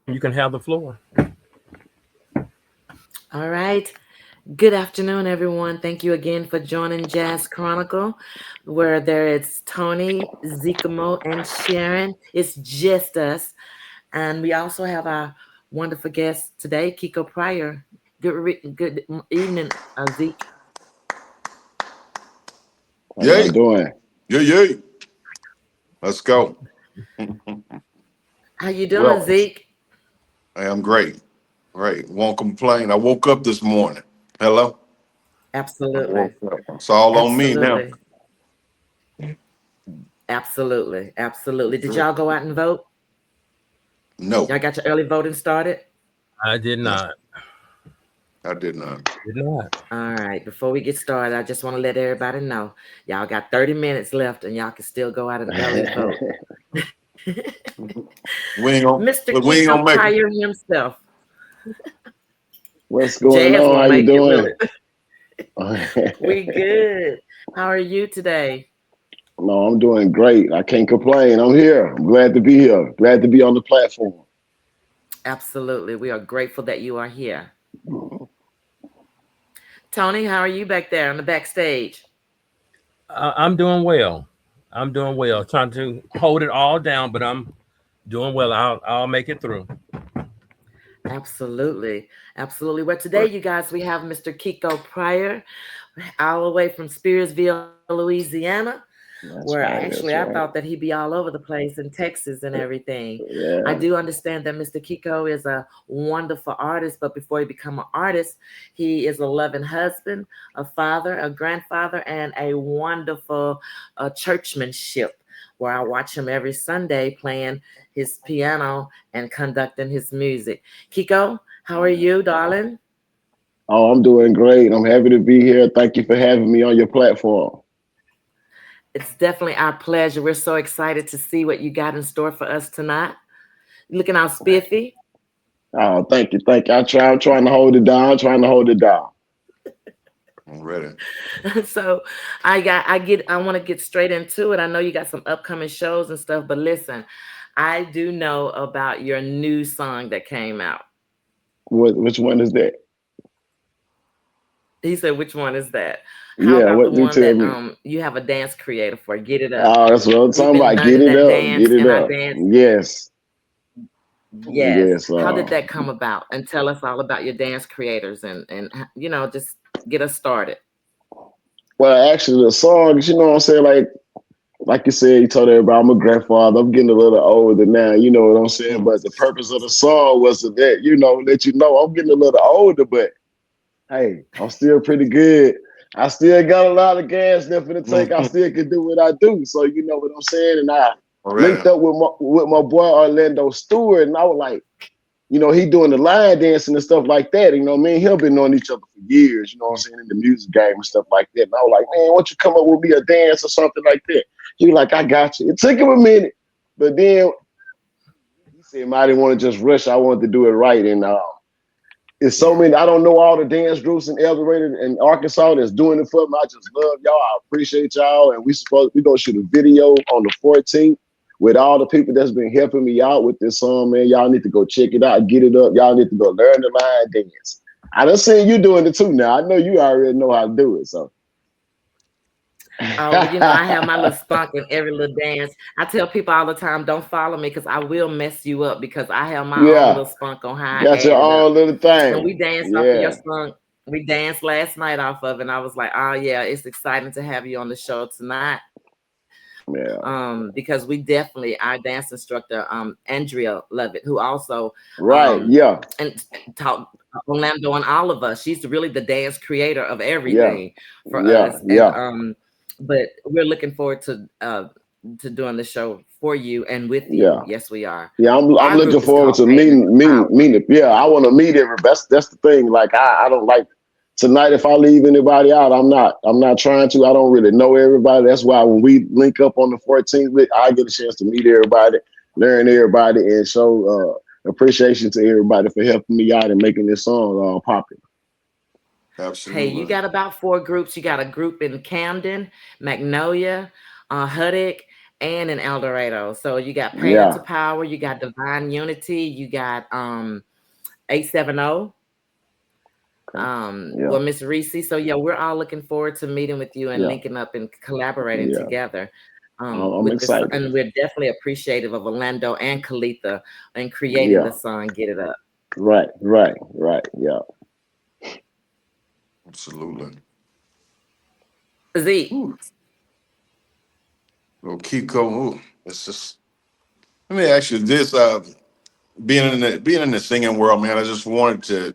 You can have the floor. All right. Good afternoon, everyone. Thank you again for joining Jazz Chronicle, where there is Tony, Zikamo, and Sharon. It's just us. And we also have our wonderful guest today, Kiko Pryor. Good evening, Zeke. How y'all Yay, doing? yay, yay. Let's go. How you doing, Well, Zeke? I am great. Great. Won't complain. I woke up this morning. Hello? I Absolutely. woke up. It's all on me now. Absolutely. Absolutely. Absolutely. Did y'all go out and vote? No, Y'all got your early voting started? I did no, not. I did not. Did not. All right, before we get started, I just want to let everybody know y'all got 30 minutes left and y'all can still go out and early vote. We ain't gonna, Mr. we ain't Kiko gonna make it. Pryor himself. What's going Jazz on? gonna How you make it doing? really. We good. How are you today? No, I'm doing great. I can't complain. I'm here. I'm glad to be here. Glad to be on the platform. Absolutely. We are grateful that you are here. Tony, how are you back there on the backstage? I'm doing well. I'm doing well. Trying to hold it all down, but I'm doing well. I'll make it through. Absolutely. Absolutely. Well, today, you guys, we have Mr. Kiko Pryor, all the way from Spearsville, Louisiana, where That's right. actually I That's thought right. that he'd be all over the place in Texas and everything. I Yeah. do understand that Mr. Kiko is a wonderful artist, but before he become an artist, he is a loving husband, a father, a grandfather, and a wonderful churchmanship. Where I watch him every Sunday playing his piano and conducting his music. Kiko, how are you, darling? Oh, I'm doing great. I'm happy to be here. Thank you for having me on your platform. It's definitely our pleasure. We're so excited to see what you got in store for us tonight. You looking all spiffy. Oh, thank you. Thank you. I'm trying to hold it down. Trying to hold it down. I'm ready. So I want to get straight into it. I know you got some upcoming shows and stuff, but listen, I do know about your new song that came out. Which one is that? He said, which one is that? How Yeah, about the what you one tell that me? you have a dance creator for? Get it up. Oh, that's what I'm We've talking been about. Get learning it that up. Get dance it in our up. dance. Yes. Yes. Yes. How did that come about? And tell us all about your dance creators and just get us started. Well, actually, the songs, you know what I'm saying? Like you said, you told everybody I'm a grandfather. I'm getting a little older now, you know what I'm saying? But the purpose of the song was to let you know I'm getting a little older, but hey, I'm still pretty good. I still got a lot of gas left in the tank. I still can do what I do. So you know what I'm saying? And I linked Already. up with my boy Orlando Stewart, and I was like, he doing the line dancing and stuff like that. Me and him been knowing each other for years, you know what I'm saying, in the music game and stuff like that. And I was like, man, why don't you come up with me a dance or something like that? He was like, I got you. It took him a minute, but then he said, I didn't want to just rush. I wanted to do it right. And it's so many, I don't know all the dance groups in El Dorado and Arkansas that's doing it for me. I just love y'all. I appreciate y'all. And we gonna shoot a video on the 14th with all the people that's been helping me out with this song, man. Y'all need to go check it out, get it up. Y'all need to go learn the line dance. I done seen you doing it too now. I know you already know how to do it. So Oh, well, I have my little spunk in every little dance. I tell people all the time, don't follow me because I will mess you up because I have my own yeah, little spunk on how I got your add it up. own little And we thing. danced off of your Yeah. spunk. We danced last night off of it. And I was like, oh, yeah, it's exciting to have you on the show tonight. Yeah. Because we definitely, our dance instructor, Andrea Levitt, who also Right. Yeah. and taught Orlando and all of us. She's really the dance creator of Yeah. everything for Yeah. us. And Yeah. but we're looking forward to doing the show for you and with you. Yeah. Yes, we are. Yeah, I'm Our looking group is forward called to Pavement meeting Power. it. Yeah, I want to meet everybody. That's the thing. Like I don't like tonight. If I leave anybody out, I'm not trying to. I don't really know everybody. That's why when we link up on the 14th, I get a chance to meet everybody, learn everybody, and show appreciation to everybody for helping me out and making this song popular. Hey, you Absolutely. got about four groups. You got a group in Camden, Magnolia, Huddick, and in El Dorado. So you got Praying to Yeah, Power, you got Divine Unity, you got 870. okay. Yeah, Well, Miss Reese. So yeah, we're all looking forward to meeting with you and yeah, linking up and collaborating yeah. together. I'm With this, excited. and we're definitely appreciative of Orlando and Kalitha and creating the Yeah, song "Get It Up." right. Yeah. Absolutely. Z, Ooh. Well, Kiko, ooh, it's just. Let me ask you this: being in the singing world, man, I just wanted to.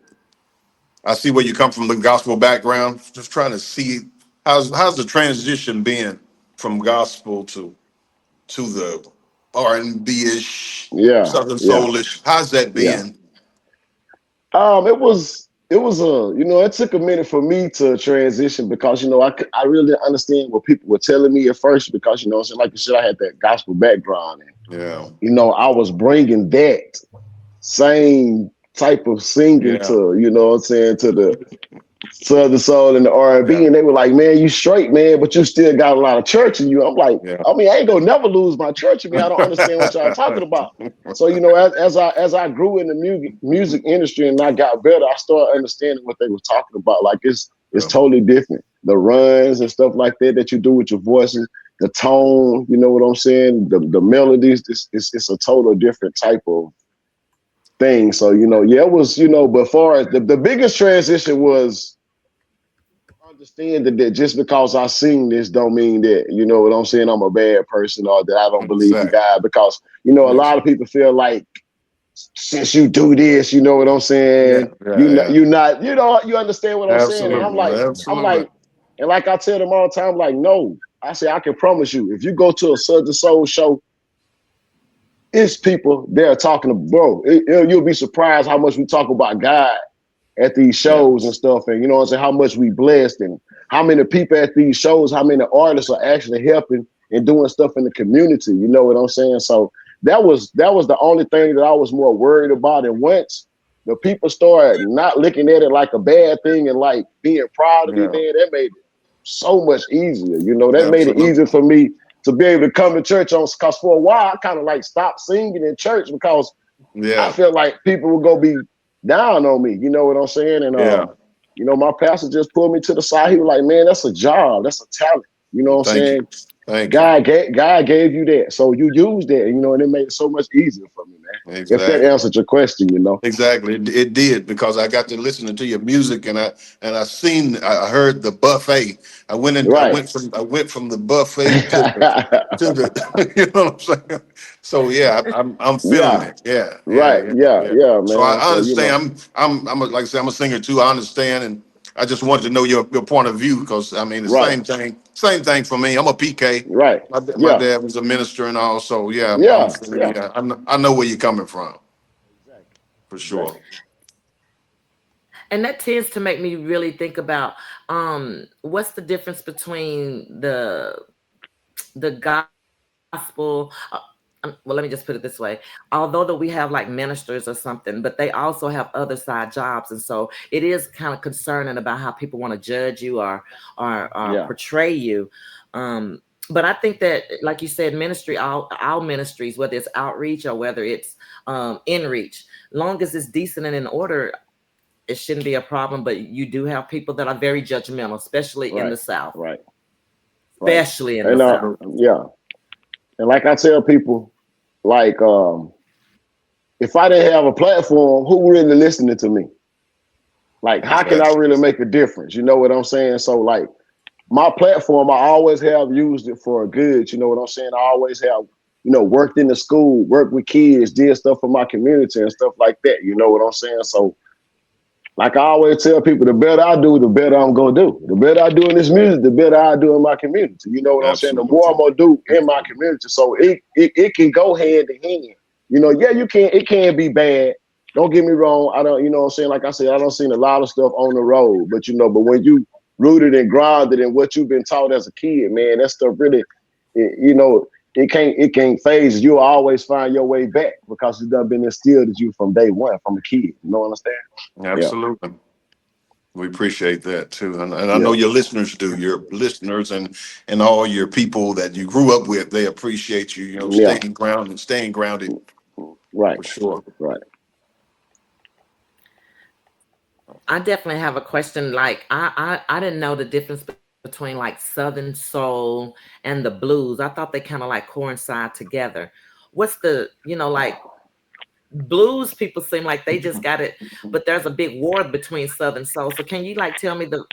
I see where you come from, the gospel background. Just trying to see how's the transition been from gospel to the R&B ish, Yeah, Southern yeah, soulish. How's that yeah. been? It was a it took a minute for me to transition because I really didn't understand what people were telling me at first because so like you said I had that gospel background and Yeah, I was bringing that same type of singing yeah, to to the Southern Soul and the R&B, yeah, and they were like, "Man, you straight, man, but you still got a lot of church in you." I'm like, yeah. I mean, I ain't gonna never lose my church in me. I don't understand what y'all talking about. So as I grew in the music industry and I got better, I started understanding what they were talking about. Like it's Yeah, totally different. The runs and stuff like that you do with your voices, the tone, you know what I'm saying? The melodies, it's a total different type of thing. So, yeah, it was, but far as the biggest transition was understand that just because I sing this don't mean that, you know what I'm saying, I'm a bad person or that I don't believe in exactly. God. Because, a lot of people feel like since you do this, you know what I'm Yeah, saying, yeah, yeah. you're not, you understand what I'm saying. And Absolutely, I'm absolutely. like, and like I tell them all the time, like, no, I say, I can promise you, if you go to a Southern Soul show, it's people there talking to, bro, you'll be surprised how much we talk about God at these Yeah, shows and stuff, and what I'm saying, how much we blessed and how many people at these shows, how many artists are actually helping and doing stuff in the community. You know what I'm saying? So that was the only thing that I was more worried about. And once the people started not looking at it like a bad thing and like being proud of me, yeah, man, that made it so much easier. That made it absolutely. easier for me to be able to come to church on, because for a while I kind of like stopped singing in church because I Yeah, felt like people were gonna be down on me. You know what I'm saying? And yeah. my pastor just pulled me to the side. He was like, "Man, that's a job. That's a talent. You know what I'm Thank you, saying? thank you. God gave you that, so you use that. And it made it so much easier for me, man. If that Exactly. answered your question. Exactly, it did because I got to listening to your music and I heard the buffet. Right. I went from the buffet to the you know what I'm saying. So yeah, I'm feeling Yeah. it. Yeah, yeah, Right. yeah, Yeah. yeah. Yeah, So man. I So understand. Like I said, I'm a singer too. I understand, and I just wanted to know your point of view because I mean the right. same thing for me. I'm a PK. Right. My Yeah. dad was a minister and all, so yeah, Yeah. Yeah. yeah. I know where you're coming from Exactly. for Exactly. sure. and that tends to make me really think about what's the difference between the gospel. Well, let me just put it this way. Although that we have like ministers or something, but they also have other side jobs, and so it is kind of concerning about how people want to judge you or Yeah. portray you. But I think that, like you said, ministry, all ministries, whether it's outreach or whether it's in reach, long as it's decent and in order, it shouldn't be a problem. But you do have people that are very judgmental, especially in Right. the South, Right. Right. especially in the And South. yeah. And like I tell people, like if I didn't have a platform, who really listening to me? Like, how can I Exactly. really make a difference? You know what I'm saying? So, like, my platform, I always have used it for good. You know what I'm saying? I always have, worked in the school, worked with kids, did stuff for my community and stuff like that. You know what I'm saying? So, like I always tell people, the better I do, the better I'm gonna do. The better I do in this music, the better I do in my community. You know what I'm saying? The more I'm Absolutely. gonna do in my community. So it can go hand in hand. Yeah, it can be bad. Don't get me wrong. I don't, what I'm saying? Like I said, I don't seen a lot of stuff on the road, but but when you rooted and grounded in what you've been taught as a kid, man, that stuff really, it, you know, it can't phase you. You'll always find your way back because it's done been instilled in you from day one, from a kid. You know what I'm saying? Yeah. Absolutely. We appreciate that too, and I know Yeah, your listeners do. Your listeners and all your people that you grew up with, they appreciate you. You know, yeah, staying grounded right, for sure. right. I definitely have a question. Like I didn't know the difference between like Southern soul and the blues. I thought they kind of like coincide together. What's the, like blues people seem like they just got it, but there's a big war between Southern soul. So can you like tell me the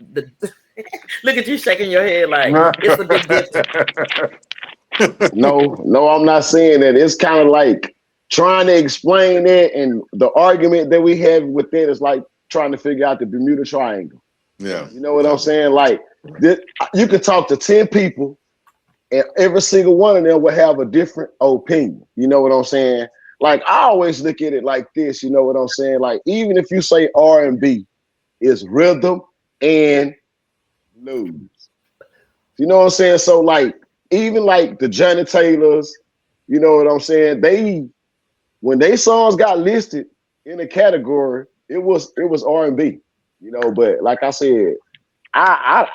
look at you shaking your head like it's a big difference. No, no, I'm not saying that. It's kind of like trying to explain it, and the argument that we have with it is like trying to figure out the Bermuda Triangle. Yeah, You know what I'm yeah, saying? Like this, you could talk to 10 people, and every single one of them will have a different opinion. You know what I'm saying? Like I always look at it like this. You know what I'm saying? Like even if you say R&B is rhythm and blues. You know what I'm saying? So like even like the Johnny Taylors, you know what I'm saying? They when they songs got listed in a category, it was R&B. You know, but like I said, I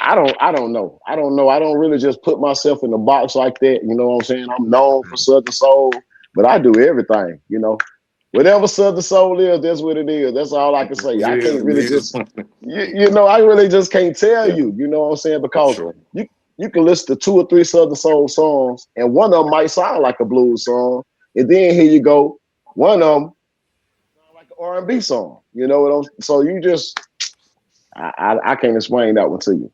don't know. I don't know. I don't really just put myself in the box like that. You know what I'm saying? I'm known for Southern Soul, but I do everything, you know. Whatever Southern Soul is, that's what it is. That's all I can say. I yeah, can't it really is. just I really just can't tell Yeah, you, you know what I'm saying? for Because sure. you can listen to two or three Southern Soul songs, and one of them might sound like a blues song, and then here you go, one of them sound like an R&B song. You know what I'm? So you just I can't explain that one to you.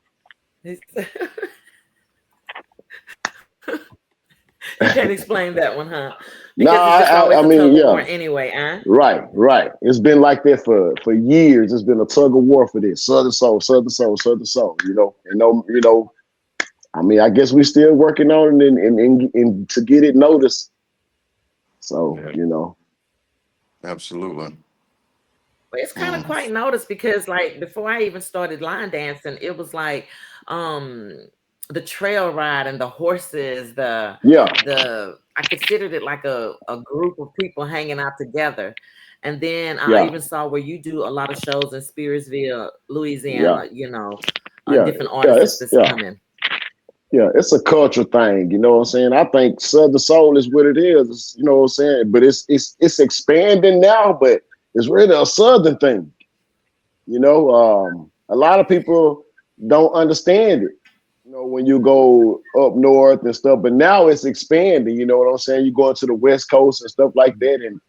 You can't explain that one, huh? No, Because it's just I always a mean, tug of yeah, war anyway, huh? right, right. It's been like that for years. It's been a tug of war for this Southern Soul, Southern Soul, Southern Soul. I mean, I guess we're still working on it and to get it noticed. So, Yeah, absolutely. But it's kind of Mm. quite noticed because like before I even started line dancing, it was like um the trail ride and the horses, yeah, the I considered it like a group of people hanging out together. And then I yeah, even saw where you do a lot of shows in Spearsville, yeah, Louisiana, yeah, different yeah. artists It's that's yeah, coming. yeah. It's a cultural thing. You know what I'm saying? I think Southern Soul is what it is. You know what I'm saying? But it's expanding now, but it's really a Southern thing. A lot of people don't understand it. When you go up north and stuff, but now it's expanding. You know what I'm saying? You go into the West Coast and stuff like that, and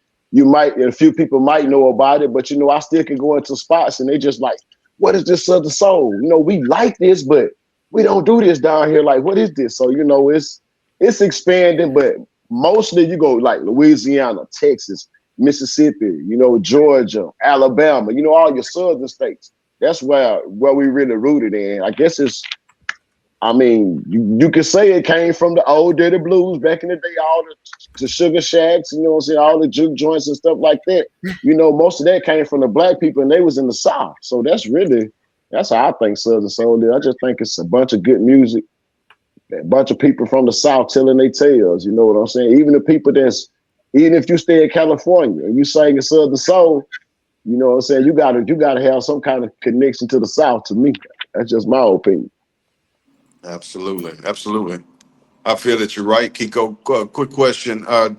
a few people might know about it, but I still can go into spots and they just like, what is this Southern Soul? We like this, but we don't do this down here. Like, what is this? So it's expanding, but mostly you go like Louisiana, Texas, Mississippi, Georgia, Alabama, all your southern states. That's where we really rooted in. I guess I mean, you could say it came from the old dirty blues back in the day, all the sugar shacks, you know what I'm saying, all the juke joints and stuff like that. Most of that came from the black people and they was in the South. So that's how I think Southern Soul is. I just think it's a bunch of good music, a bunch of people from the South telling their tales, you know what I'm saying? Even if you stay in California and you sing a Southern Soul, you know what I'm saying, you gotta have some kind of connection to the South to me. That's just my opinion. Absolutely, absolutely. I feel that you're right, Kiko. Quick question. I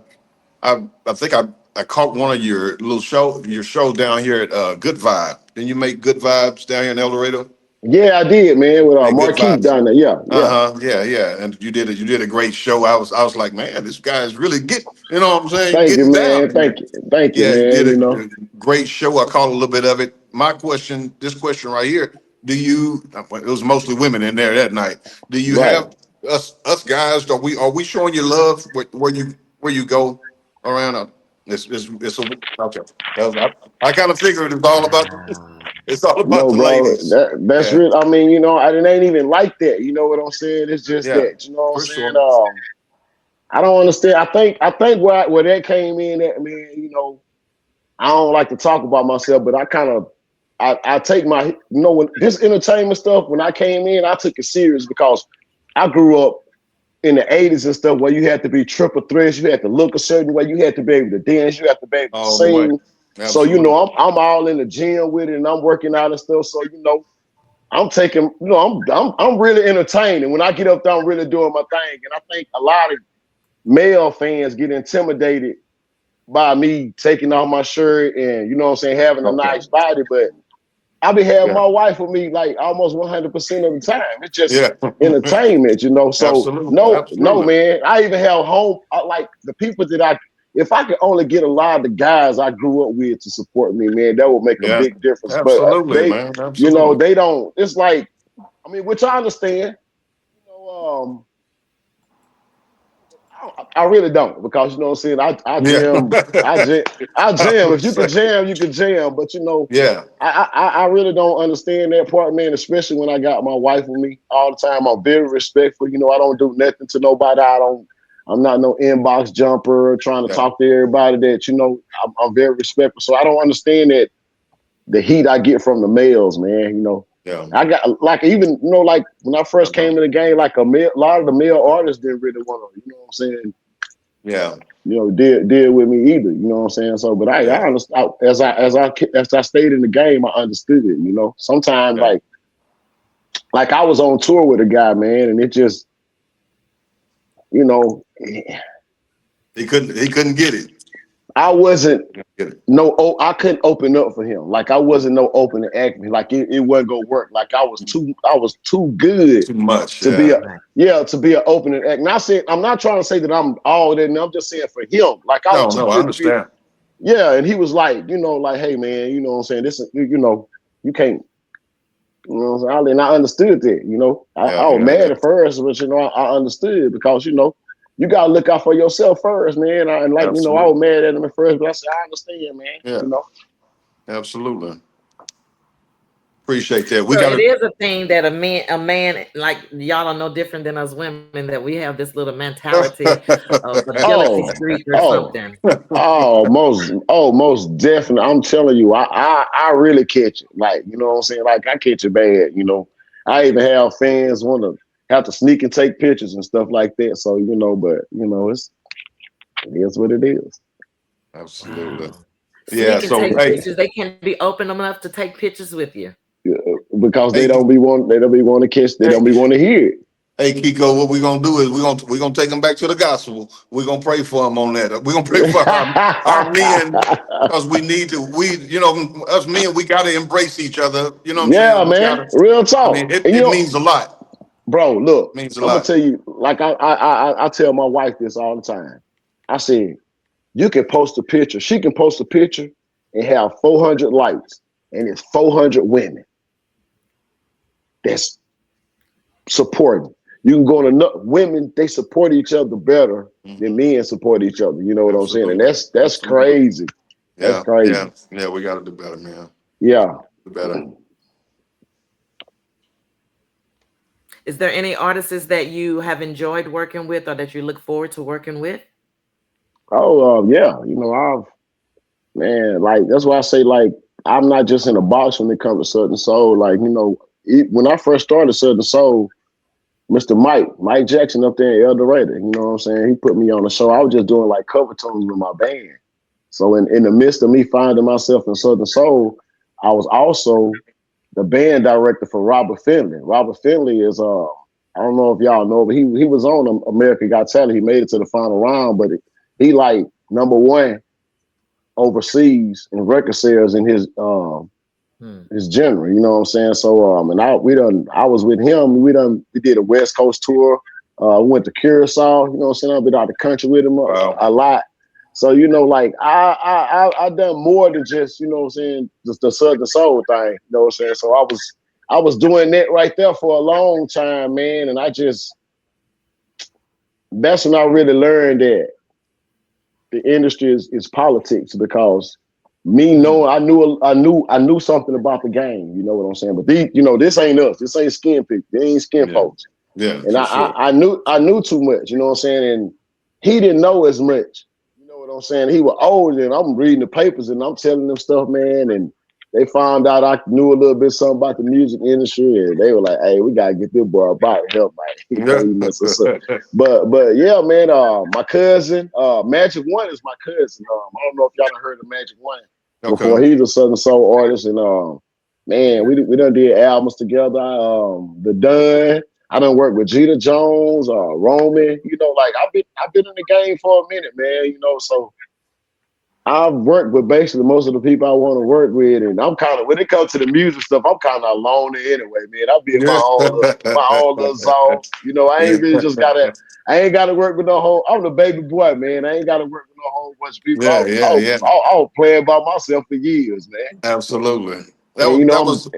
think I caught one of your show down here at Good Vibe. Didn't you make Good Vibes down here in El Dorado? Yeah, I did, man, with Made Good Marquise Vibes. down there. Yeah, yeah. Yeah, yeah. And you did a great show. I was like, man, this guy's really what I'm saying, Thank you, getting down man. here. Thank you, Yeah, you man. did a great show. I caught a little bit of it. This question right here, it was mostly women in there that night. Do you Right. have us guys, are we showing you love where you go around? It's a okay. I kind of figured it's all about Wow. it's all about No, the bro, ladies. that's Yeah, real. I mean, it ain't even like that. You know what I'm saying? It's just yeah, that. You know what I'm for saying? sure. I don't understand. I think where that came in at, man. I don't like to talk about myself, but I take my when this entertainment stuff. When I came in, I took it serious because I grew up in the '80s and stuff where you had to be triple threats. You had to look a certain way. You had to be able to dance. You had to be able to All the way. sing. So Absolutely. I'm all in the gym with it and I'm working out and stuff. So I'm taking, I'm really entertained. And when I get up there, I'm really doing my thing. And I think a lot of male fans get intimidated by me taking off my shirt and, you know what I'm saying, having a nice body. But I be having my wife with me like almost 100% of the time. It's just entertainment, So Absolutely. no, Absolutely. man. I even have like the people that if I could only get a lot of the guys I grew up with to support me, man, that would make a Yeah. big difference. But Absolutely, they, man. Absolutely. they don't. It's like, I mean, which I understand. You know, I really don't, because you know what I'm saying. I Yeah. jam, I jam. If you can jam, you can jam. But Yeah. I really don't understand that part, man. Especially when I got my wife with me all the time. I'm very respectful. I don't do nothing to nobody. I'm not no inbox jumper trying to Yeah. talk to everybody. That I'm very respectful. So I don't understand that the heat I get from the males, man. Yeah. I got like even like when I first came in the game, like a lot of the male artists didn't really want to, what I'm saying, Yeah. deal with me either. You know what I'm saying? So, but I Yeah. understand as I stayed in the game, I understood it. Sometimes Yeah. like I was on tour with a guy, man, and it just, you know, He couldn't get it. I wasn't Get it. I couldn't open up for him. Like I wasn't no open act. Like it wasn't gonna work. Like I was too good Too much. to be Yeah. to be an opening act. Not saying I'm not trying to say that I'm all that. I'm just saying for him, like I was too No, I good to be. understand. Yeah, and he was like, like, hey man, you know what I'm saying? This is, you can't. You know what I'm saying? And I understood that. I Yeah. was Yeah. mad Yeah. at first, but I understood because you gotta look out for yourself first, man. I was Absolutely. mad at him at first, but I said I understand, man. Yeah. Absolutely. Appreciate that. We So got it to. is a thing that a man like y'all are no different than us women, that we have this little mentality of a jealousy Oh, streak or oh, something. most definitely. I'm telling you, I really catch it. Like, you know what I'm saying? Like I catch it bad. I even have fans want to have to sneak and take pictures and stuff like that. So, but it is what it is. Absolutely. Wow. Yeah. Sneak and So take hey, pictures. They can't be open enough to take pictures with you. Yeah, because hey, they don't be want to catch, they don't be hey, want to hear it. hey, Kiko. What we're gonna do is we're gonna take them back to the gospel. We're gonna pray for them on that. We're gonna pray for our men because we need to. Us men, we gotta embrace each other. You know what I'm Yeah, saying? We man. gotta. Real I mean, talk. And it means a lot. bro, look, Means a I'm gonna lot. tell you, like I tell my wife this all the time. I said, you can post a picture. She can post a picture and have 400 likes, and it's 400 women that's supporting. You can go to women, they support each other better than men support each other. You know what I'm saying? And Absolutely. that's Absolutely. crazy. That's Yeah. crazy. Yeah. Yeah. We gotta do better, man. Yeah. Do better. Is there any artists that you have enjoyed working with or that you look forward to working with? Oh, yeah. Man, like that's why I say like I'm not just in a box when it comes to Southern Soul. Like when I first started Southern Soul, Mr. Mike Jackson up there in El Dorado, you know what I'm saying? He put me on the show. I was just doing like cover tunes with my band. So in the midst of me finding myself in Southern Soul, I was also the band director for Robert Finley. Robert Finley is I don't know if y'all know, but he was on America Got Talent. He made it to the final round, but he like number one overseas in record sales in his genre, you know what I'm saying? So and I was with him. We did a West Coast tour. We went to Curacao, you know what I'm saying? I've been out the country with him Wow. a lot. So like I done more than just, you know what I'm saying, just the Southern Soul thing, you know what I'm saying? So I was doing that right there for a long time, man, and that's when I really learned that the industry is politics, because me knowing I knew something about the game, you know what I'm saying? But this ain't us. This ain't skin people. They ain't skin Yeah. folks. Yeah. And For sure. I knew too much, you know what I'm saying? And he didn't know as much. You know what I'm saying? He was older, and I'm reading the papers and I'm telling them stuff, man. And they found out I knew a little bit something about the music industry, and they were like, "Hey, we gotta get this boy about help, man. He Yeah. can't mess us up." But yeah, man. My cousin, Magic One is my cousin. I don't know if y'all done heard of Magic One before. Okay. He's a Southern Soul artist, and Man, Yeah. we done did albums together. The Dunn. I done worked with Jeter Jones, Roman. You know, like I've been in the game for a minute, man. You know, so I've worked with basically most of the people I want to work with, and I'm kind of when it comes to the music stuff, I'm kind of a loner anyway, man. I'll be in Yeah. my own little zone. You know, I Yeah. ain't really just gotta. I ain't got to work with no whole. I'm the baby boy, man. I ain't got to work with no whole bunch of people. Yeah, yeah, yeah. I was playing by myself for years, man. Absolutely. And you know, That was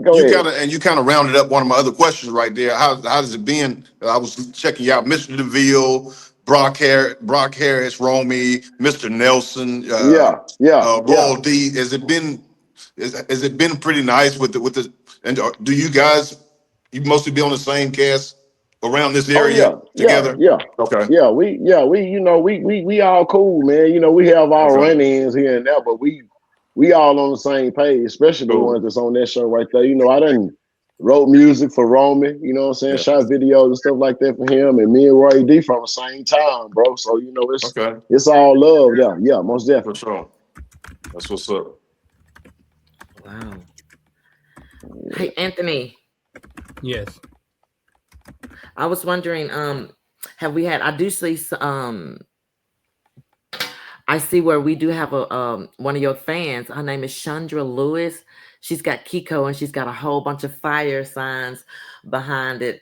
go ahead. you kind of rounded up one of my other questions right there. How does it been? I was checking you out, Mr. DeVille, Brock Harris, Romy, Mr. Nelson, Yeah, yeah, yeah. Royal D. Has it been pretty nice with the and do you guys you mostly be on the same cast around this Oh area yeah, yeah, together? yeah, Okay. we you know we all cool, man. You know we have our Okay. run-ins here and there, but we all on the same page, especially the Cool. ones that's on that show right there. You know I done wrote music for Roman, you know what I'm saying, Yeah. shot videos and stuff like that for him, and me and Roy D from the same time, bro. So you know Okay. it's all love there. Yeah, most For definitely. sure. That's what's up. Wow. Hey, Anthony, Yes. I was wondering, have we had? I do see, I see where we do have a one of your fans. Her name is Chandra Lewis. She's got Kiko and she's got a whole bunch of fire signs behind it.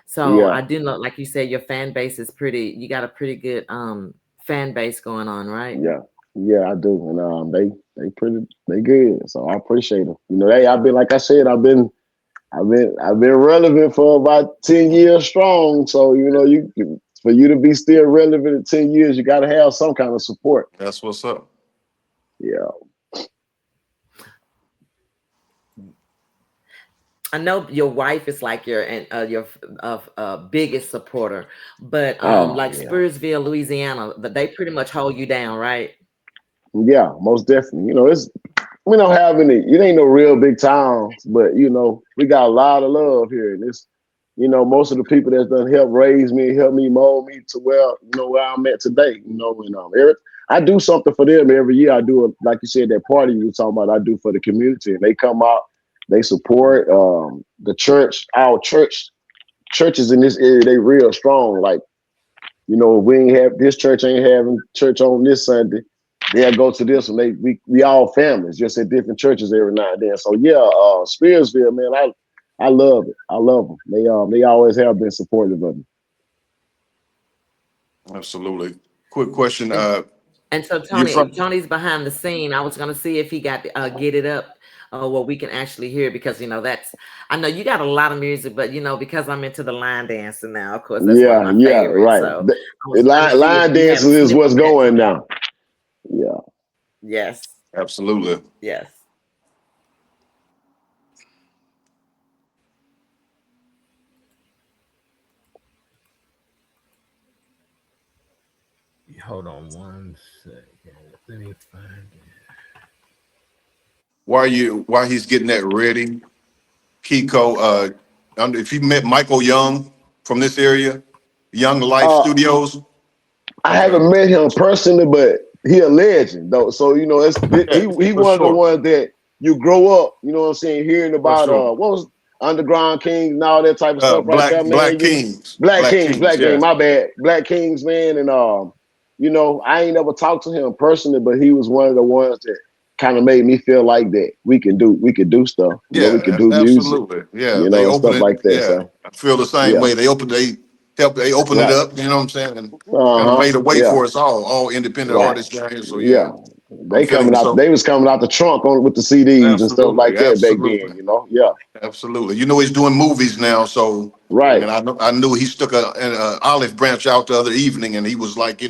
So Yeah, I do know, like you said, your fan base is pretty. You got a pretty good fan base going on, right? yeah, yeah, I do, and they good. So I appreciate them. You know, I've been like I said, I've been relevant for about 10 years strong. So, you know, for you to be still relevant in 10 years, you gotta have some kind of support. That's what's up. Yeah. I know your wife is like your biggest supporter, but Oh like yeah. Spursville, Louisiana, they pretty much hold you down, right? Yeah, most definitely. You know, we don't have any, it ain't no real big towns, but you know, we got a lot of love here. And it's, you know, most of the people that's done help raise me, help me mold me to where I'm at today. You know, and Eric, I do something for them every year. I do like you said, that party you were talking about, I do for the community. And they come out, they support the church, our churches in this area, they real strong. Like, you know, we ain't have this church ain't having church on this Sunday. They'll go to this one. We all families, just at different churches every now and then. So yeah, Spearsville, man, I love it. I love them. They always have been supportive of me. Absolutely. Quick question. And and so You're from Tony's behind the scene. I was gonna see if he got get it up where we can actually hear because that's I know you got a lot of music, but because I'm into the line dancing now, of course that's one of Yeah, my yeah, favorites. right. So I The was trying to see if line you had a dances is snip what's of that going tonight. now. Yeah. Yes, absolutely. yes. Hold on one second. Let me find it. While he's getting that ready, Kiko, if you met Michael Young from this area, Young Life Uh, Studios. I Okay. haven't met him personally, but he a legend though. So you know, he For one of the sure. ones that you grow up, you know what I'm saying, hearing For about sure. what was Underground Kings and all that type of stuff right there, man. Black You know, Kings. Black Kings, Black King, yeah. my bad, Black Kings, man. And you know, I ain't never talked to him personally, but he was one of the ones that kind of made me feel like that we could do stuff, you know, we could Yeah, do music, absolutely. Yeah, you they know, and open stuff it. like that. Yeah, So I feel the same yeah, way. They open it right. up. You know what I'm saying? And kind of Uh-huh. made a way Yeah. for us all independent Right. artists down here. So yeah, Yeah. I'm They feeling coming you. out, So they was coming out the trunk on with the CDs and stuff like absolutely, that back then, absolutely, you know? Yeah. absolutely. You know he's doing movies now. So Right. and I knew he stuck an olive branch out the other evening, and he was like, he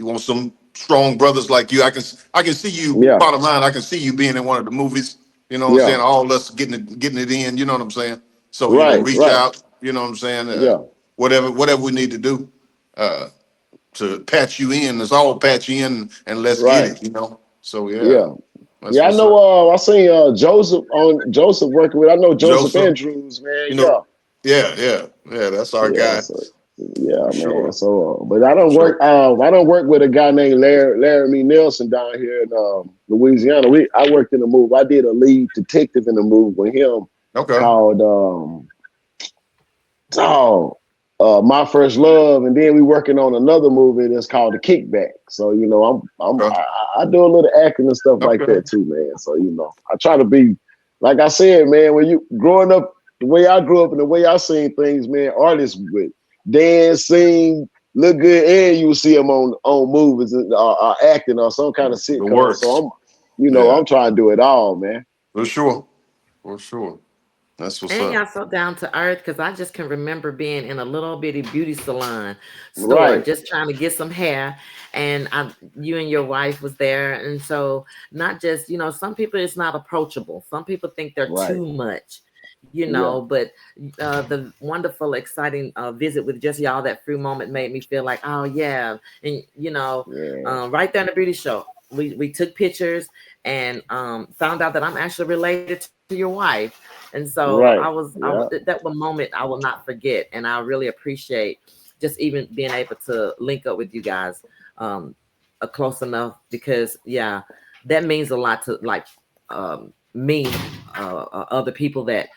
wants some strong brothers like you. I can see you. Yeah. Bottom line, I can see you being in one of the movies. You know what I'm Yeah. saying? All us getting it in. You know what I'm saying? So Right. reach Right. out. You know what I'm saying? Yeah. Whatever we need to do uh, to patch you in, let's all patch you in and let's get Right. it. So yeah, Yeah. that's Yeah, I what's know up. I seen Joseph working with I know Joseph Joseph, Andrews, man. you Yeah. know, yeah. That's our Yeah. guy. So Yeah, For man. sure. So, but I For don't work. sure. I don't work with a guy named Laramie Nelson down here in Louisiana. I worked in a movie. I did a lead detective in a movie with him Okay. called oh, My First Love, and then we working on another movie that's called The Kickback. So Okay. I do a little acting and stuff like Okay. that too, man. So I try to be like I said, man. When you growing up the way I grew up and the way I seen things, man, artists would dance, sing, look good, and you will see them on movies or acting or some kind of The sitcom. So works. I'm Yeah. trying to do it all, man. For sure. For sure. That's what's And up. y'all so down to earth because I just can remember being in a little bitty beauty salon store Right, just trying to get some hair. And you and your wife was there. And so, not just, some people it's not approachable. Some people think they're right, too much, yeah, but the wonderful, exciting visit with just y'all, that free moment made me feel like, oh, yeah. And, yeah, right there in the beauty show, we took pictures and found out that I'm actually related to your wife. And so right, yeah, that was a moment I will not forget. And I really appreciate just even being able to link up with you guys close enough because, yeah, that means a lot to like me, other people that,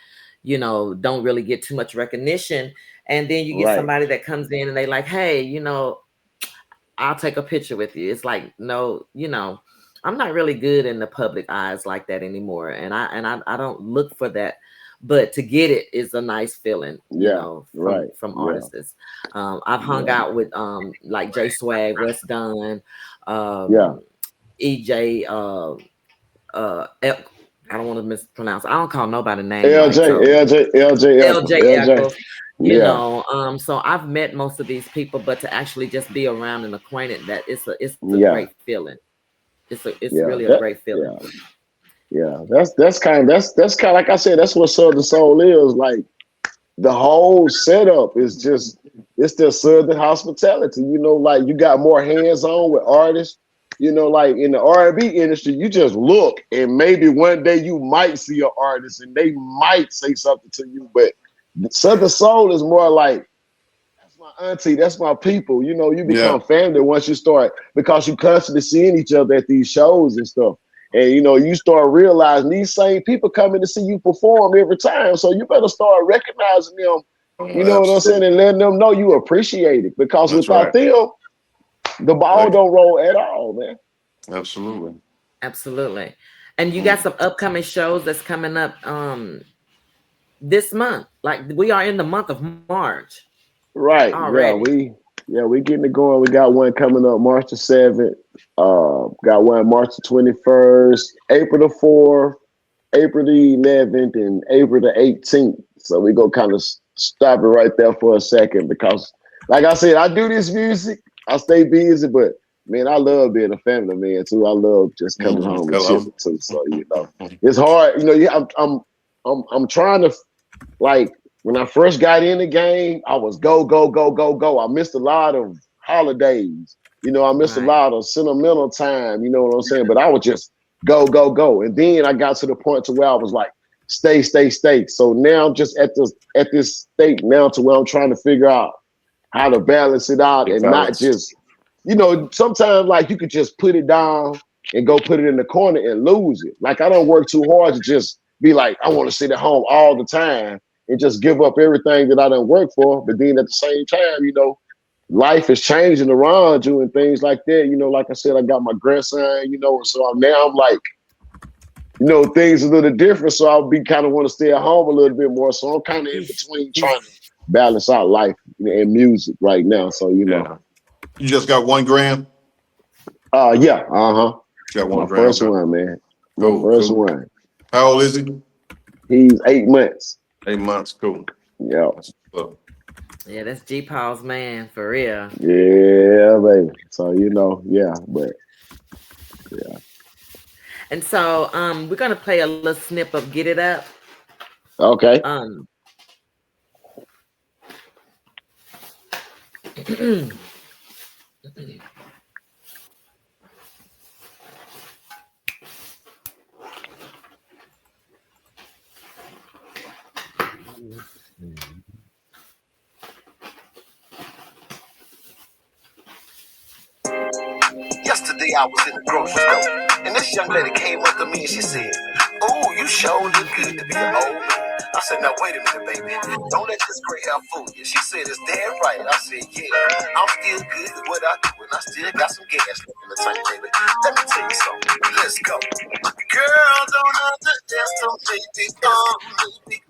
don't really get too much recognition. And then you get right. somebody that comes in and they like, hey, I'll take a picture with you. It's like, no, I'm not really good in the public eyes like that anymore. And I don't look for that. But to get it is a nice feeling, Yeah, from right. Yeah, artists. I've hung yeah, out with like J Swag, West Dunn, yeah. EJ, I don't want to mispronounce. I don't call nobody name right. LJ, So LJ, LJ Echo, LJ LJ. Eccles, Yeah, so I've met most of these people, but to actually just be around and acquainted, that it's a yeah, great feeling. It's yeah. really a That, great feeling. yeah, yeah. That's kind of like I said. That's what Southern Soul is. Like the whole setup is just it's the Southern hospitality. Like you got more hands on with artists. Like in the R&B industry, you just look and maybe one day you might see an artist and they might say something to you. But Southern Soul is more like that's my auntie, that's my people. You Yeah. become family once you start because you constantly seeing each other at these shows and stuff. And you start realizing these same people coming to see you perform every time. So you better start recognizing them, you know what I'm saying, Absolutely. and letting them know you appreciate it. Because That's without right. them, the ball Like, don't roll at all, man. absolutely. Absolutely. And you got Mm. some upcoming shows that's coming up this month. Like we are in the month of March Right. Yeah, already. we getting it going. We got one coming up March the 7th. Got one March the 21st, April the 4th, April the 11th, and April the 18th. So we go kind of stop it right there for a second because, like I said, I do this music. I stay busy, but man, I love being a family man too. I love just coming home and Hello. chilling too. So it's hard. Yeah, I'm trying to like when I first got in the game. I was go go go go go. I missed a lot of holidays. I missed a Right. lot of sentimental time. You know what I'm saying? But I was just go, go, go. And then I got to the point to where I was like, stay, stay, stay. So now I'm just at this state now to where I'm trying to figure out how to balance it out The and not balance. just, sometimes like you could just put it down and go put it in the corner and lose it. Like I don't work too hard to just be like, I want to sit at home all the time and just give up everything that I don't work for. But then at the same time, life is changing around you and things like that. Like I said, I got my grandson, so now I'm like, things a little different. So I'll be kind of want to stay at home a little bit more. So I'm kind of in He's between trying to he's balance out life and music right now. So, Yeah. You just got 1 gram? yeah, uh-huh. Got My 1 gram. first Okay. one, man. My Cool, first cool. one. How old is he? He's 8 months. 8 months. Cool. Yeah. That's what's up. yeah, that's G Paul's man for real. Yeah, baby. So, yeah, but yeah. And so we're gonna play a little snip of Get It Up. Okay. Um day I was in the grocery store, and this young lady came up to me and she said, "Oh, you sure look good to be an old man." I said, "Now wait a minute, baby. Don't let this gray hair fool you." She said, "It's damn right." I said, "Yeah, I'm still good at what I do, and I still got some gas left in the tank, baby. Let me tell you something. Let's go." Girl, don't underestimate me,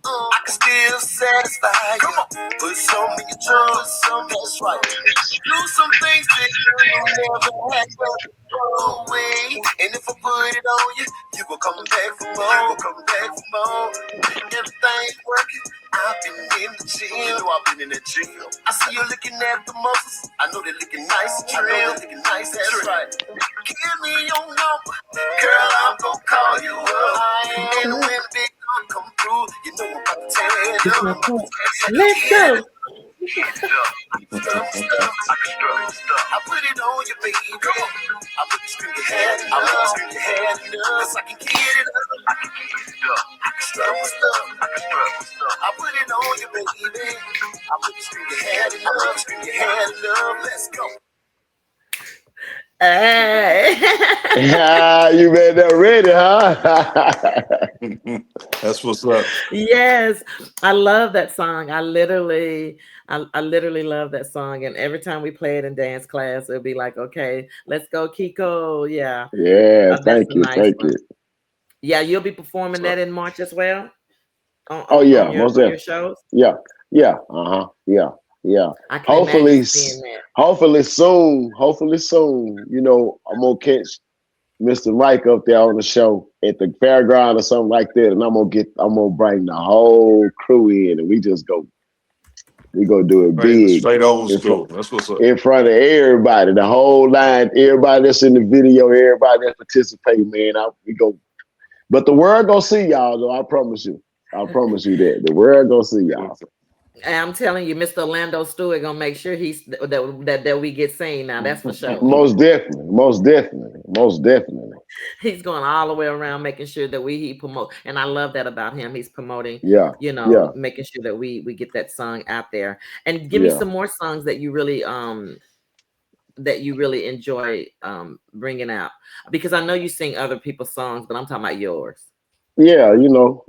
I can still satisfy you. Come on. Put some in your trunk, that's right. Do some things that you never had away. And if I put it on you, you will come back for more. You will come back for more. Everything's working. I've been in the gym. You know I've been in the gym. I see you looking at the muscles. I know they're looking nice and trim. I know they're looking nice and trim. Right. Give me your number. Girl, I'm gonna call you up. And when the big gun come through, you know I'm about to tear it It's my up. point. Let's go. I put it on you, baby. I put the string your head up. I put the string your head up. Cause I can get it up. I can get it up. I can strap my stuff. I can strap my stuff. I put it on you, baby. I put the string your head up. I put the string your head up. Let's go. Hey. You made that ready, huh? That's what's up. Yes, I love that song. I literally love that song. And every time we play it in dance class, it'll be like, okay, let's go, Kiko. Yeah, Yeah, that's thank a you, nice thank one. you. Yeah, you'll be performing that in March as well on, Oh on, yeah, on your most on your definitely. shows. Yeah, yeah, yeah, yeah. I can Hopefully, imagine seeing that. hopefully soon, hopefully soon. You know, I'm gonna catch Mr. Mike up there on the show at the fairground or something like that, and I'm gonna bring the whole crew in, and we gonna do it Right, big straight old in front school. That's what's up. in front of everybody, the whole line, everybody that's in the video, everybody that's participating, man. We go, but the world gonna see y'all though. I promise you. I promise you that the world gonna see y'all. And I'm telling you, Mr. Orlando Stewart gonna make sure that we get seen now. That's for sure. Most definitely, most definitely, most definitely. He's going all the way around making sure that he promote, and I love that about him. He's promoting, Yeah, yeah, making sure that we get that song out there. And give me yeah, some more songs that you really enjoy bringing out, because I know you sing other people's songs, but I'm talking about yours. yeah. You know,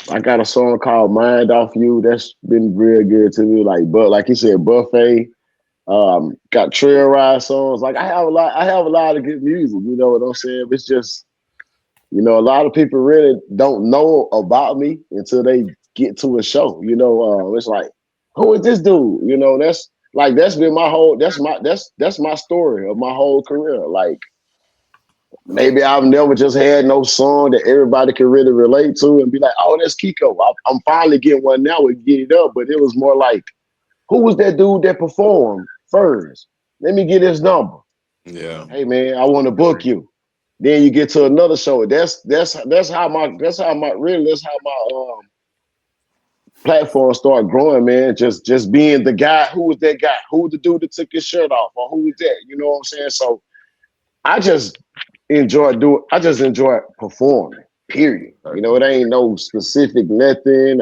I got a song called "Mind Off You" that's been real good to me. Like you said, Buffet. Got trail ride songs. Like I have a lot of good music. You know what I'm saying? It's just, you know, a lot of people really don't know about me until they get to a show. You know, it's like, who is this dude? You know, that's been my whole that's my story of my whole career. Like maybe I've never just had no song that everybody can really relate to and be like, oh, that's Kiko. I'm finally getting one now and get it up. But it was more like, who was that dude that performed first? Let me get his number. Yeah. Hey man, I want to book you. Then you get to another show. That's how my platform started growing, man. Just being the guy. Who was that guy? Who was the dude that took his shirt off? Or who was that? You know what I'm saying? So I just I just enjoy performing. Period. You know, it ain't no specific nothing.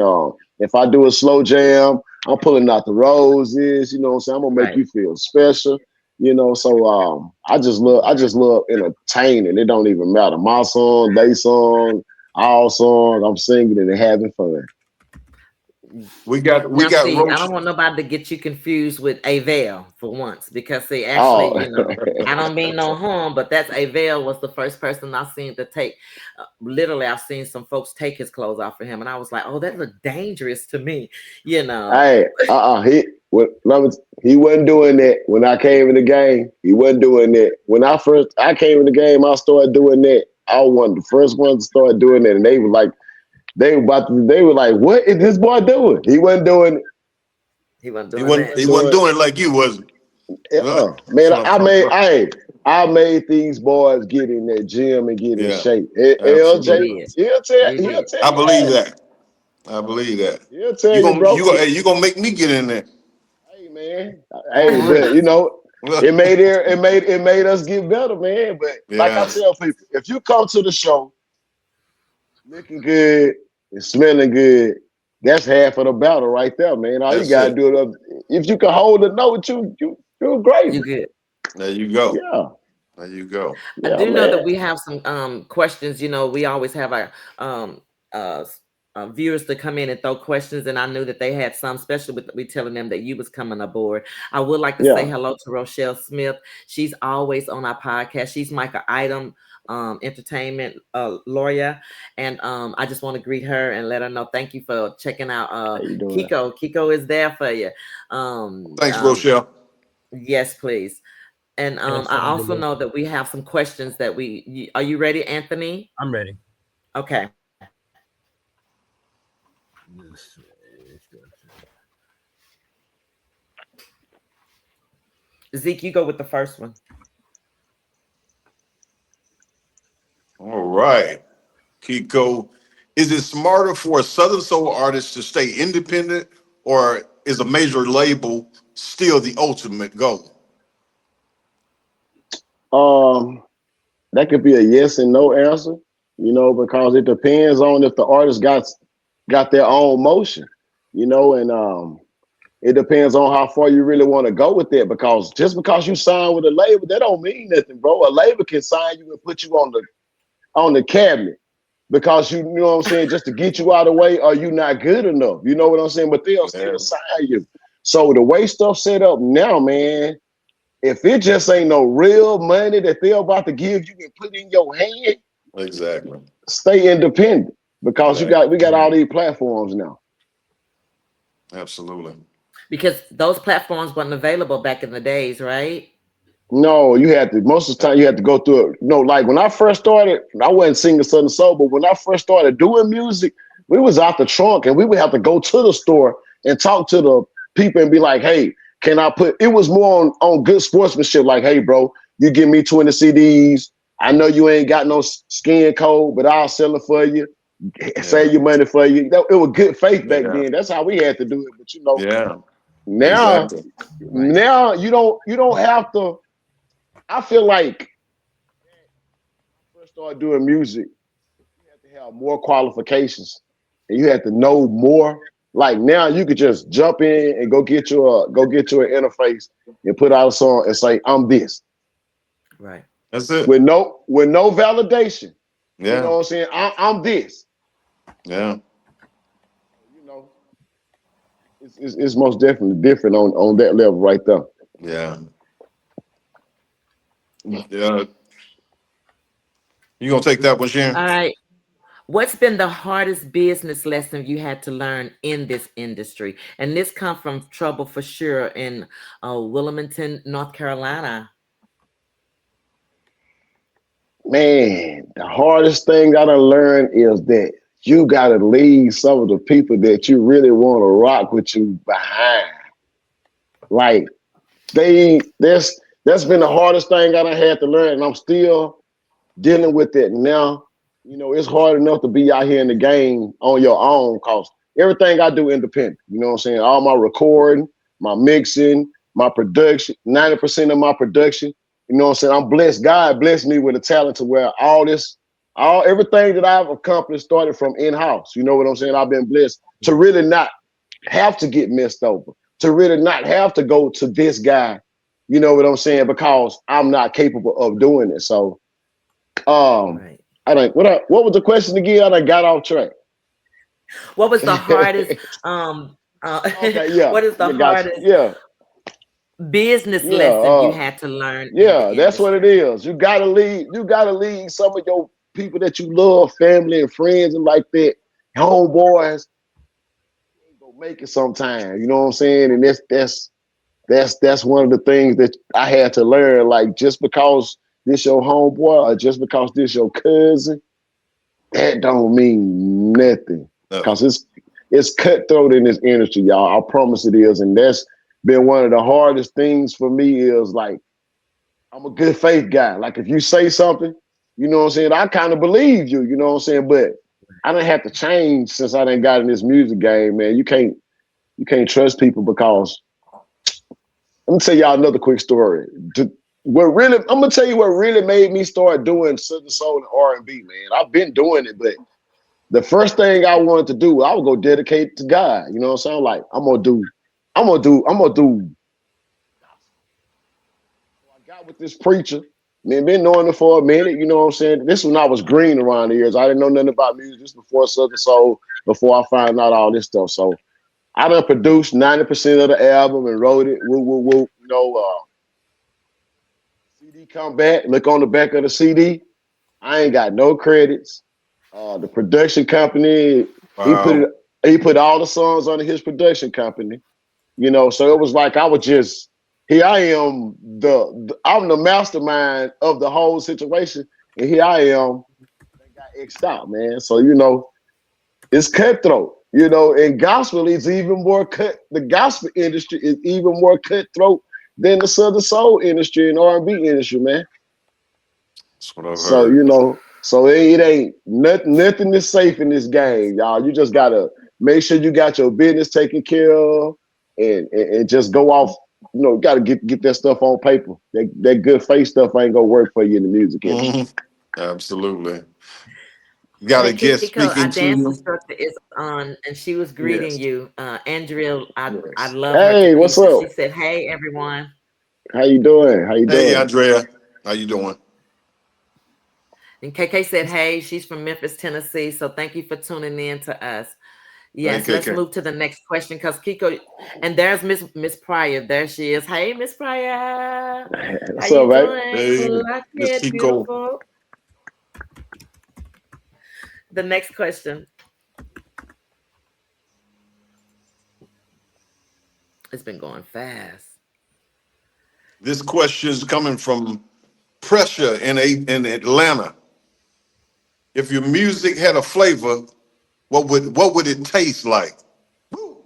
If I do a slow jam, I'm pulling out the roses. You know what I'm saying? I'm gonna make Right. you feel special. You know, so I just love entertaining. It don't even matter. My song, they song, our song. I'm singing and having fun. We Now, got see, I don't roast. want nobody to get you confused with Avail for once, because see, Oh, actually, I don't mean no harm, but that's Avail was the first person I seen to take. Literally, I've seen some folks take his clothes off for him, and I was like, oh, that looked dangerous to me, you know. hey, he wasn't doing that when I came in the game. He wasn't doing that when I came in the game. I started doing that. I was one of the first ones to start doing that, and they were like, they were like, what is this boy doing? He wasn't doing He wasn't doing that. He wasn't doing it like you was. Man, I made these boys get in that gym and get in Yeah, shape. You LJ, absolutely. did. You he'll did. tell I you believe that. that. I believe that. He'll tell you, bro. You gonna make me get in there. Hey man, hey, Oh, but you know, really? it made us get better, man. But like I Yeah, tell people, if you come to the show looking good and smelling good, that's half of the battle right there, man. All you that's gotta it. do it up. If you can hold a note, you're great. You good. There you go. Yeah. There you go. I Yeah, do know that man. we have some questions. You know, we always have our uh, viewers to come in and throw questions, and I knew that they had some, especially with we telling them that you was coming aboard. I would like to say Yeah. hello to Rochelle Smith. She's always on our podcast. She's Micah Item entertainment lawyer, and I just want to greet her and let her know thank you for checking out How you doing? Kiko. Kiko is there for you. Um, Thanks, um, Rochelle. yes, please. And Yes, I I'm also ready. know that we have some questions that are you ready, Anthony? I'm ready. Okay. This is good. Zeke, you go with the first one. All right. Kiko, is it smarter for a Southern Soul artist to stay independent, or is a major label still the ultimate goal? Um, that could be a yes and no answer, because it depends on if the artist got their own motion, and it depends on how far you really want to go with it. Because just because you sign with a label, that don't mean nothing, bro. A label can sign you and put you on the cabinet because you know what I'm saying, just to get you out of the way, or you not good enough. You know what I'm saying? But they'll Yeah, still sign you. So the way stuff set up now, man, if it just ain't no real money that they're about to give you and put in your hand, exactly. stay independent because Exactly. we got all these platforms now. Absolutely. Because those platforms weren't available back in the days, right? No, you had to most of the time you had to go through it. No, like when I first started, I wasn't singing Southern Soul, but when I first started doing music, we was out the trunk and we would have to go to the store and talk to the people and be like, hey, can I put it was more on good sportsmanship, like, hey, bro, you give me 20 CDs. I know you ain't got no skin code, but I'll sell it for you, Yeah. save your money for you. It was good faith back Yeah. then. That's how we had to do it. But Yeah. now Exactly. Right. now you don't have to. I feel like first started doing music, you had to have more qualifications and you had to know more. Like now you could just jump in and go get you an interface and put out a song and say, I'm this. Right. That's it. With no validation. You know Yeah. what I'm saying? I'm this. Yeah. You know, it's most definitely different on that level right there. Yeah. Yeah. You gonna take that one, Sharon? All right. What's been the hardest business lesson you had to learn in this industry? And this come from Trouble for Sure in Wilmington, North Carolina. Man, the hardest thing I done learned is that you gotta leave some of the people that you really want to rock with you behind. Like that's been the hardest thing I done had to learn, and I'm still dealing with it now. It's hard enough to be out here in the game on your own because everything I do independent. You know what I'm saying? All my recording, my mixing, my production, 90% of my production. You know what I'm saying? I'm blessed. God blessed me with a talent to where everything that I've accomplished started from in-house. You know what I'm saying? I've been blessed to really not have to get messed over, to really not have to go to this guy. You know what I'm saying? Because I'm not capable of doing it. So um, Right. I think what was the question again? I done got off track. What was the hardest Okay, yeah, what is the yeah, gotcha. hardest Yeah, business yeah, lesson you had to learn in the yeah. That's what it industry? is. You gotta lead. You gotta lead some of your people that you love, family and friends, and like that, homeboys. Ain't gonna make it sometime. You know what I'm saying? And that's one of the things that I had to learn. Like just because this your homeboy or just because this your cousin, that don't mean nothing. No. Cause it's cutthroat in this industry, y'all. I promise it is. And that's been one of the hardest things for me is like I'm a good faith guy. Like if you say something, you know what I'm saying, I kind of believe you, you know what I'm saying? But I didn't have to change since I done got in this music game, man. You can't trust people because let me tell y'all another quick story. I'm gonna tell you what really made me start doing Southern Soul and R&B, man. I've been doing it, but the first thing I wanted to do, I would go dedicate it to God. You know what I'm saying? Like I'm gonna do. So I got with this preacher. been knowing it for a minute, you know what I'm saying? This when I was green around the years. I didn't know nothing about music. This before Southern Soul, before I found out all this stuff. So I done produced 90% of the album and wrote it. Woo, woo, woo. CD come back, look on the back of the CD. I ain't got no credits. The production company, he put Wow. it, he put all the songs under his production company. So it was like I was just here. I am I'm the mastermind of the whole situation, and here I am. They got X'd out, man. So it's cutthroat. And gospel is even more cut. The gospel industry is even more cutthroat than the Southern Soul industry and R&B industry, man. That's what I've So heard. so it ain't nothing is safe in this game, y'all. You just gotta make sure you got your business taken care of, and just go off. Gotta get that stuff on paper. That good face stuff ain't gonna work for you in the music industry. Mhm. Absolutely. Got Hey a guest Kiko, our speaking to dance you. instructor is on, and she was greeting Yes. you. Andrea, I Yes. love her to Hey, what's pieces. She up? said, "Hey everyone," How you doing? How you Hey, doing? Andrea. How you doing? and KK said, "Hey." She's from Memphis, Tennessee. So thank you for tuning in to us. Hey, Yes, let's KK. move to the next question because Kiko, and there's Miss Pryor. There she is. Hey, Miss Pryor, how What's you up, babe? doing? Hey, Clock Miss it, Kiko. beautiful. The next question. It's been going fast. This question is coming from Pressure in Atlanta. If your music had a flavor, what would it taste like? Woo.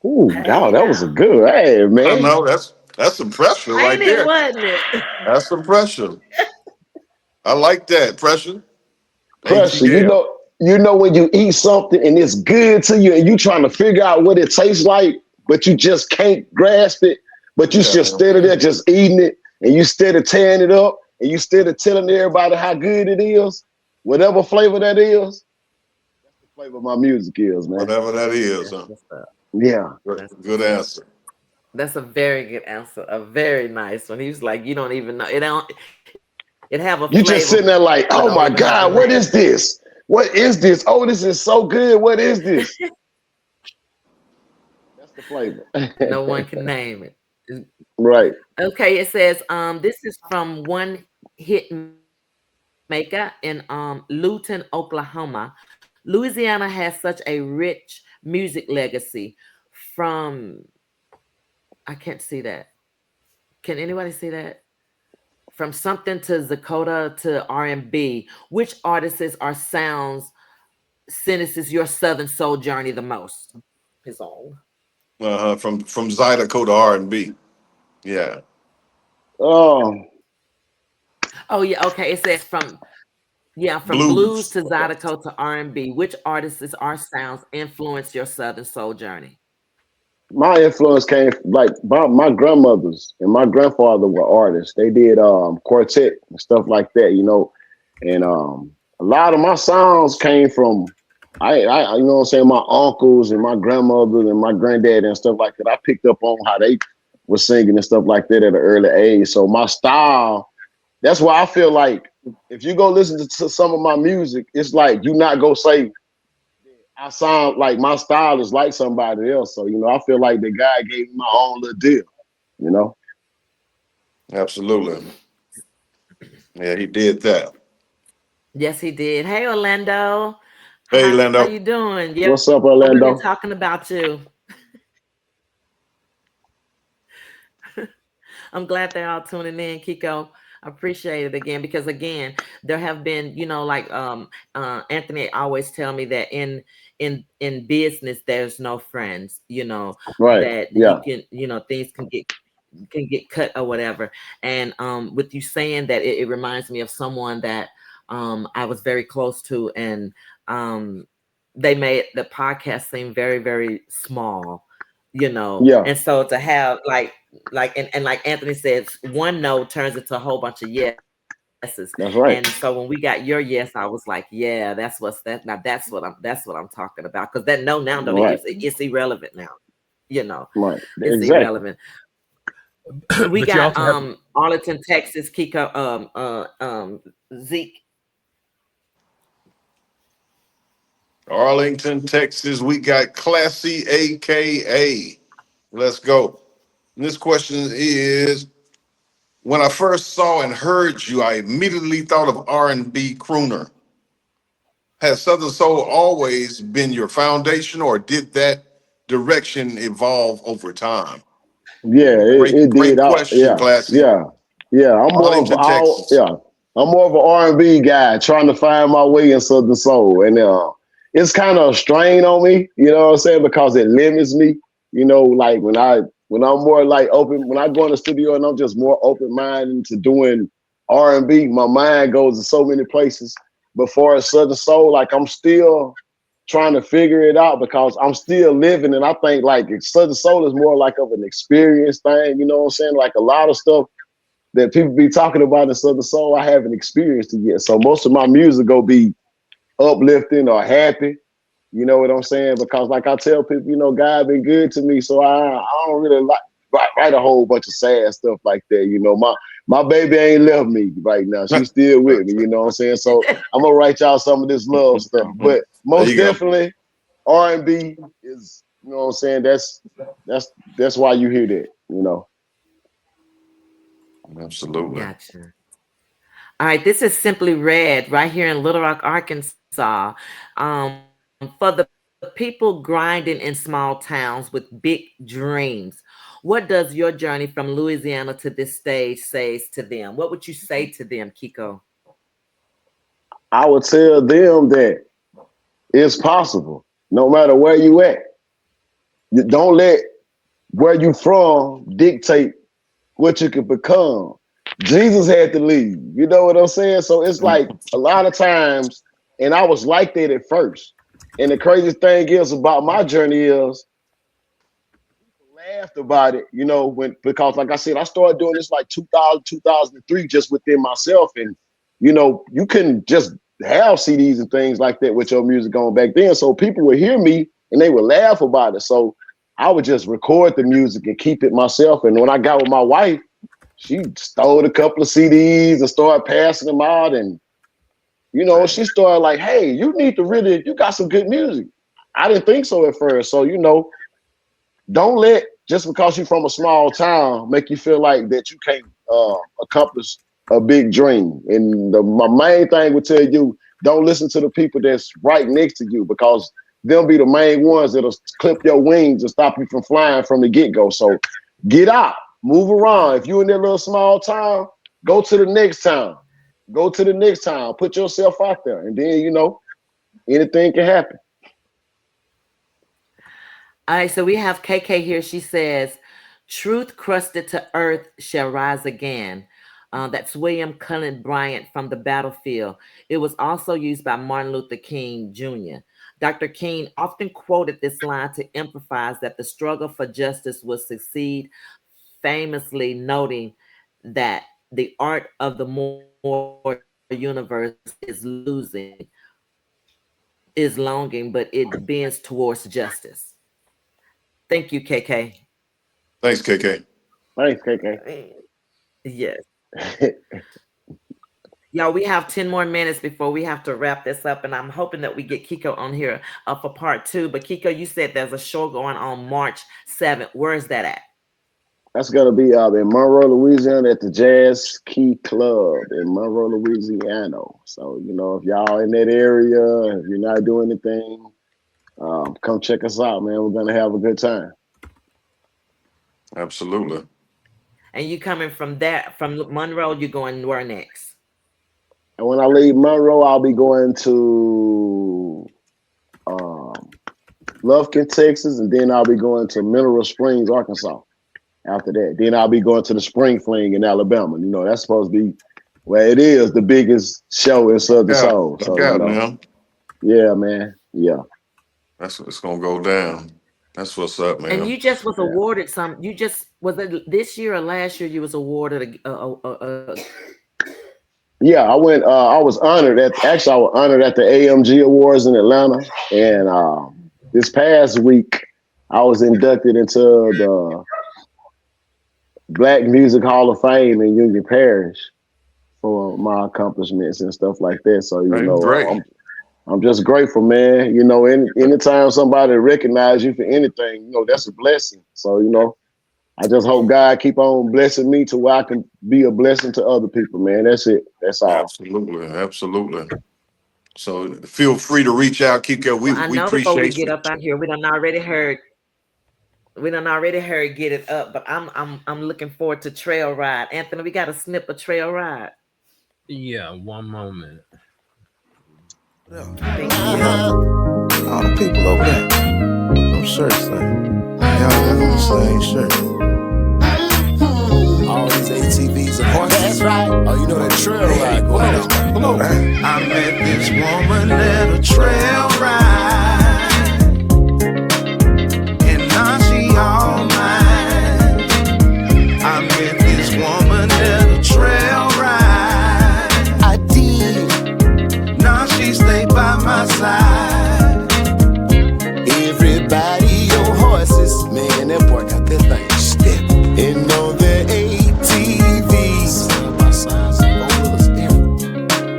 Ooh, Hey dog, that was a now, good. Hey, I man. know that's some pressure right ain't it? there. Wasn't it? That's some pressure. I like that pressure. Pressure. ATL. When you eat something and it's good to you and you trying to figure out what it tastes like, but you just can't grasp it, but you Yeah, just man. steady there just eating it and you steady tearing it up and you steady telling everybody how good it is, whatever flavor that is, that's the flavor my music is, man. Whatever that is, That's huh? what's up. Yeah. Good, That's good what's up. answer. That's a very good answer. A very nice one. He was like, you don't even know. It don't. It have a You just flavor, sitting there like, but oh don't my even have a God, what name. is this? What is this? Oh, this is so good. What is this? That's the flavor. No one can name it. Right. Okay, it says this is from one hit maker in Luton, Oklahoma. Louisiana has such a rich music legacy from I can't see that. Can anybody see that? From something to Dakota to R&B. Which artists or sounds sentences your Southern soul journey the most? His own. From Zydeco to R&B. Yeah. Oh, Oh yeah, okay. It says from blues Blues. to Zydeco to R&B. Which artists or sounds influence your Southern soul journey? my influence came like my grandmothers and my grandfather were artists. They did quartet and stuff like that, and a lot of my songs came from I you know what I'm saying, my uncles and my grandmothers and my granddad and stuff like that. I picked up on how they were singing and stuff like that at an early age. So my style, that's why I feel like if you go listen to some of my music, it's like you not go say I sound like my style is like somebody else. So, I feel like the guy gave me my own little deal, you know? Absolutely. Yeah, he did that. Yes, he did. Hey, Orlando. Hey, How you Lando. doing? Yeah, What's up, we've been Orlando? talking about you. I'm glad they're all tuning in, Kiko. I appreciate it again because again, there have been, like Anthony always tell me that in business there's no friends, Right. that you Yeah. can, things can get cut or whatever. And with you saying that, it reminds me of someone that I was very close to, and they made the podcast seem very, very small, Yeah. and so to have and like Anthony says, one no turns into a whole bunch of yeses. And That's so right. when we got your yes, I was like, yeah, that's what I'm talking about. Because that no now don't Right. it's irrelevant now, Right. it's Exactly. irrelevant. We But you got also have Arlington, Texas, Kiko, Zeke. Arlington, Texas. We got Classy, aka. Let's go. And this question is: when I first saw and heard you, I immediately thought of R&B crooner. Has Southern Soul always been your foundation, or did that direction evolve over time? Yeah, it Great did. question, Yeah, Classy. yeah, yeah. I'm more of Arlington, all. Texas. Yeah, I'm more of an R&B guy trying to find my way in Southern Soul, and it's kind of a strain on me. You know what I'm saying? Because it limits me. You know, like when I'm more like open, when I go in the studio and I'm just more open minded to doing R&B, my mind goes to so many places. But for a Southern Soul, like I'm still trying to figure it out because I'm still living. And I think like Southern Soul is more like of an experience thing. You know what I'm saying? Like a lot of stuff that people be talking about in Southern Soul, I haven't experienced it yet. So most of my music go be uplifting or happy. You know what I'm saying? Because like I tell people, you know, God been good to me. So I don't really like write a whole bunch of sad stuff like that. You know, my baby ain't left me right now. She's still with me. You know what I'm saying? So I'm gonna write y'all some of this love stuff. But There most you go. definitely R&B is, you know what I'm saying? That's why you hear that, you know. Absolutely. Gotcha. All right, this is Simply Red right here in Little Rock, Arkansas. For the people grinding in small towns with big dreams, what does your journey from Louisiana to this stage says to them? What would you say to them, Kiko? I would tell them that it's possible, no matter where you at. You don't let where you from dictate what you could become. Jesus had to leave. You know what I'm saying? So it's like a lot of times, and I was like that at first. And the craziest thing is about my journey is laughed about it, you know, when because like I said, I started doing this like 2000, 2003 just within myself. And, you know, you couldn't just have CDs and things like that with your music on back then. So people would hear me and they would laugh about it. So I would just record the music and keep it myself. And when I got with my wife, she stole a couple of CDs and started passing them out. And, you know, she started like, hey, you got some good music. I didn't think so at first. So, you know, don't let just because you're from a small town make you feel like that you can't accomplish a big dream. And my main thing would tell you, don't listen to the people that's right next to you because they'll be the main ones that'll clip your wings and stop you from flying from the get-go. So get out, move around. If you're in that little small town, go to the next town. Go to the next town. Put yourself out there. And then, you know, anything can happen. All right, so we have KK here. She says, "Truth crusted to earth shall rise again." That's William Cullen Bryant from the battlefield. It was also used by Martin Luther King Jr. Dr. King often quoted this line to emphasize that the struggle for justice will succeed, famously noting that the art of the more universe is longing, but it bends towards justice. Thank you, KK. Thanks, KK. Thanks, KK. Yes. Y'all, we have 10 more minutes before we have to wrap this up. And I'm hoping that we get Kiko on here for part two. But Kiko, you said there's a show going on March 7th. Where is that at? That's gonna be in Monroe, Louisiana, at the Jazz Key Club in Monroe, Louisiana. So you know, if y'all in that area, if you're not doing anything, come check us out, man. We're gonna have a good time. Absolutely. And you coming from from Monroe, you're going where next? And when I leave Monroe, I'll be going to um, Lufkin, Texas, and then I'll be going to Mineral Springs, Arkansas. After that, then I'll be going to the Spring Fling in Alabama. You know, that's supposed to be where it is the biggest show in Southern Yeah, Soul. look So you out know, now. yeah, man, yeah. That's what's gonna go down. That's what's up, And man. you just was Yeah. awarded some. You just was it this year or last year? You was awarded a Yeah, I went. I was honored at. Actually, I was honored at the AMG Awards in Atlanta, and this past week, I was inducted into Black Music Hall of Fame in Union Parish for my accomplishments and stuff like that. So, Great. I'm just grateful, man. Anytime somebody recognize you for anything, that's a blessing. So, I just hope God keep on blessing me to where I can be a blessing to other people, man. That's it. That's all. Absolutely. So feel free to reach out, Kiko. Well, I We know before we appreciate get you. up out here, we done already heard Get It Up, but I'm looking forward to Trail Ride. Anthony, we got a snip of Trail Ride. Yeah, one moment. Thank you. All the people over there, them shirts, y'all got on the same shirt. All these ATVs and horses. That's right. Oh, you know that trail ride going on. Come on. I met this woman at a trail ride, and now she all mine. I met this woman at a trail ride. I did. Now she stayed by my side. Everybody, your horses, man, that boy got that thing stepping. And on the ATVs,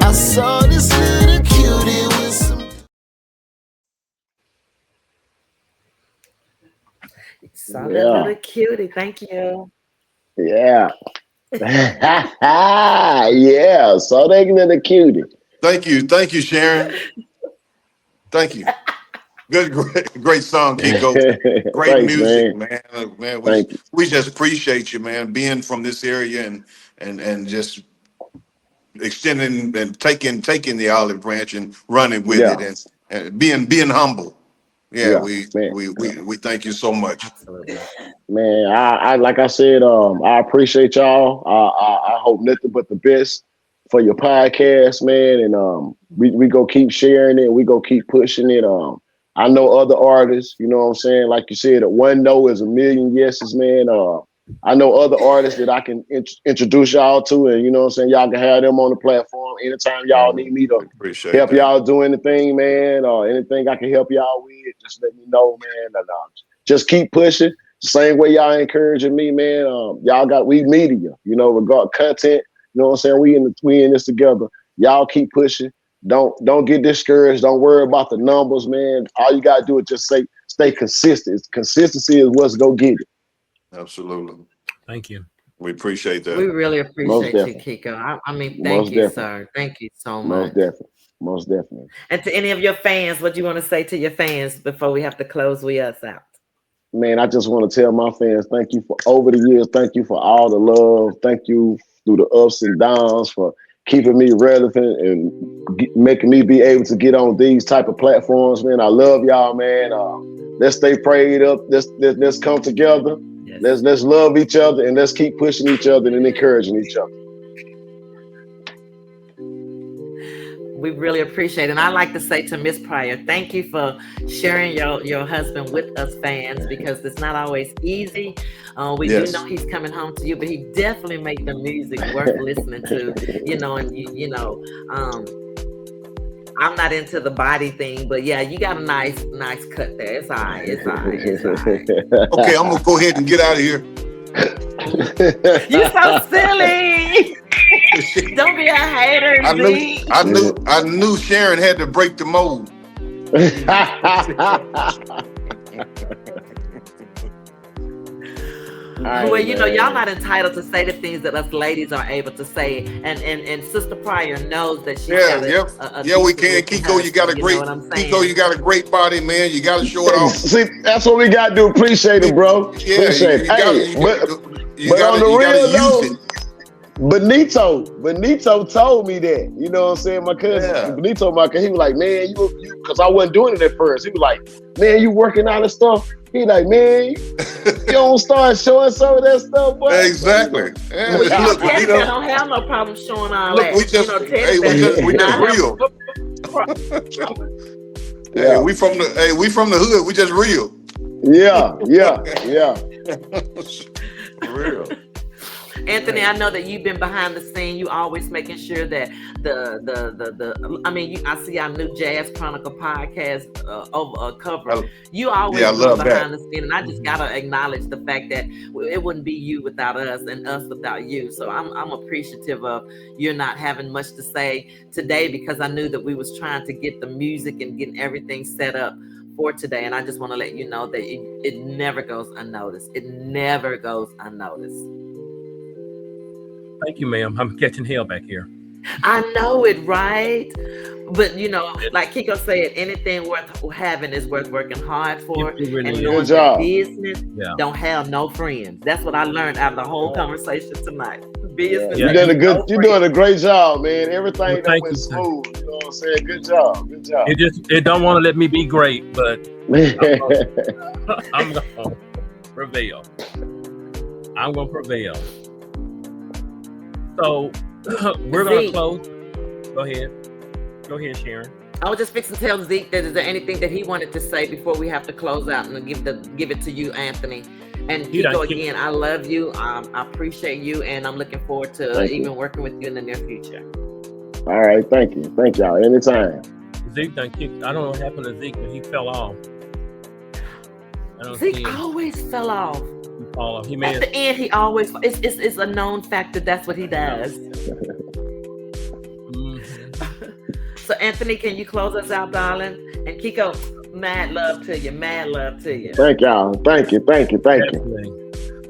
I saw this little cutie with some. Saw that little cutie. Thank you. Yeah. Yeah. So they little cutie. Thank you, Sharon. Thank you. Great song, Kiko. Great Thanks, music, man. Man, Thank you. we just appreciate you, man, being from this area and just extending and taking the olive branch and running with it and being humble. Yeah, we thank you so much. Absolutely. Man, I like I said, I appreciate y'all. I hope nothing but the best for your podcast, man. And we go keep sharing it. We go keep pushing it. I know other artists, you know what I'm saying? Like you said, one no is a million yeses, man. I know other artists that I can introduce y'all to, and you know what I'm saying? Y'all can have them on the platform anytime y'all need me to help y'all do anything, man, or anything I can help y'all with. Just let me know, man. And just keep pushing. Same way y'all encouraging me, man. We media, regard content. You know what I'm saying? We in this together. Y'all keep pushing. Don't get discouraged. Don't worry about the numbers, man. All you gotta do is just stay consistent. Consistency is what's gonna get it. Absolutely. Thank you. We appreciate that. We really appreciate you, Kiko. I mean, thank you, sir. Thank you so much. Most definitely. And to any of your fans, what do you want to say to your fans before we have to close us out? Man, I just want to tell my fans, thank you for over the years. Thank you for all the love. Thank you through the ups and downs for keeping me relevant and making me be able to get on these type of platforms, man. I love y'all, man. Let's stay prayed up. Let's come together. Yes. Let's love each other and let's keep pushing each other and encouraging each other. We really appreciate it. And I like to say to Miss Pryor, thank you for sharing your husband with us fans, because it's not always easy. We do know he's coming home to you, but he definitely made the music worth listening to, I'm not into the body thing, but yeah, you got a nice cut there. It's all right. It's all right. Okay, I'm gonna go ahead and get out of here. You're so silly. Don't be a hater. I knew Sharon had to break the mold. Well, y'all not entitled to say the things that us ladies are able to say, and Sister Pryor knows that she. We can. Kiko, you got a great. Kiko, you got a great body, man. You got to show it off. See, that's what we got to do. Appreciate it, bro. Yeah, appreciate it. But on the real though, Benito told me that. You know what I'm saying? My cousin, Benito, he was like, man, you, because I wasn't doing it at first. He was like, man, you working out and stuff. He like, man, you don't start showing some of that stuff, boy. Exactly. Yeah, look, I don't have no problem showing all that. We just real. Yeah, we from the hood. We just real. Yeah. For real. Anthony, I know that you've been behind the scene. You always making sure that I see our new Jazz Chronicle podcast cover. You always I love behind that. the scene, and I just gotta acknowledge the fact that it wouldn't be you without us and us without you. So I'm appreciative of you're not having much to say today, because I knew that we was trying to get the music and getting everything set up for today, and I just want to let you know that it never goes unnoticed. It never goes unnoticed. Thank you, ma'am. I'm catching hell back here. I know it, right? But like Kiko said, anything worth having is worth working hard for. It really and is. knowing Good job. that business don't have no friends. That's what I learned out of the whole conversation tonight. Business. You're doing a great job, man. Everything that went smooth. You know what I'm saying? Good job. Good job. It don't want to let me be great, but I'm gonna prevail. I'm gonna prevail. So we're gonna close. Go ahead, Sharon. I was just fixing to tell Zeke that is there anything that he wanted to say before we have to close out, and give it to you, Anthony. And Kiko, again, I love you. I appreciate you, and I'm looking forward to even working with you in the near future. All right, thank you. Thank y'all. Anytime. Zeke done kicked. I don't know what happened to Zeke, but he fell off. Zeke always fell off. He may At the end, he always. It's a known fact that that's what he does. So, Anthony, can you close us out, darling? And Kiko, mad love to you. Mad love to you. Thank y'all. Thank you.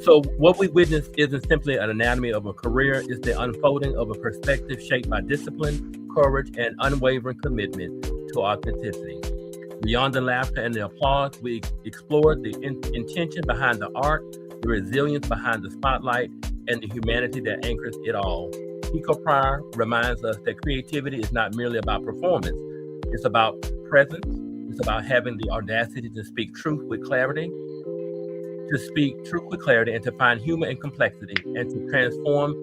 So what we witness isn't simply an anatomy of a career. It's the unfolding of a perspective shaped by discipline, courage, and unwavering commitment to authenticity. Beyond the laughter and the applause, we explored the intention behind the art, the resilience behind the spotlight, and the humanity that anchors it all. Kiko Pryor reminds us that creativity is not merely about performance. It's about presence. It's about having the audacity to speak truth with clarity, and to find humor in complexity, and to transform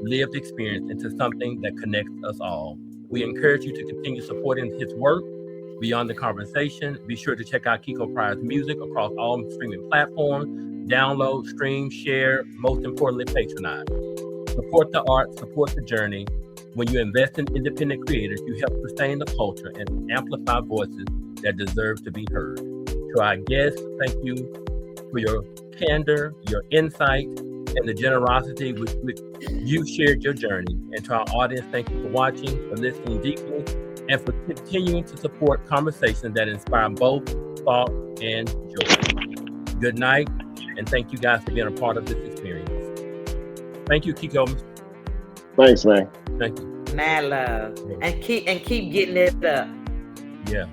lived experience into something that connects us all. We encourage you to continue supporting his work. Beyond the conversation, be sure to check out Kiko Pryor's music across all streaming platforms. Download, stream, share, most importantly, patronize. Support the art, support the journey. When you invest in independent creators, you help sustain the culture and amplify voices that deserve to be heard. To our guests, thank you for your candor, your insight, and the generosity with which you shared your journey. And to our audience, thank you for watching, for listening deeply, and for continuing to support conversations that inspire both thought and joy. Good night, and thank you guys for being a part of this experience. Thank you, Kiko. Thanks, man. Thank you. Mad love. And keep getting it up. Yeah.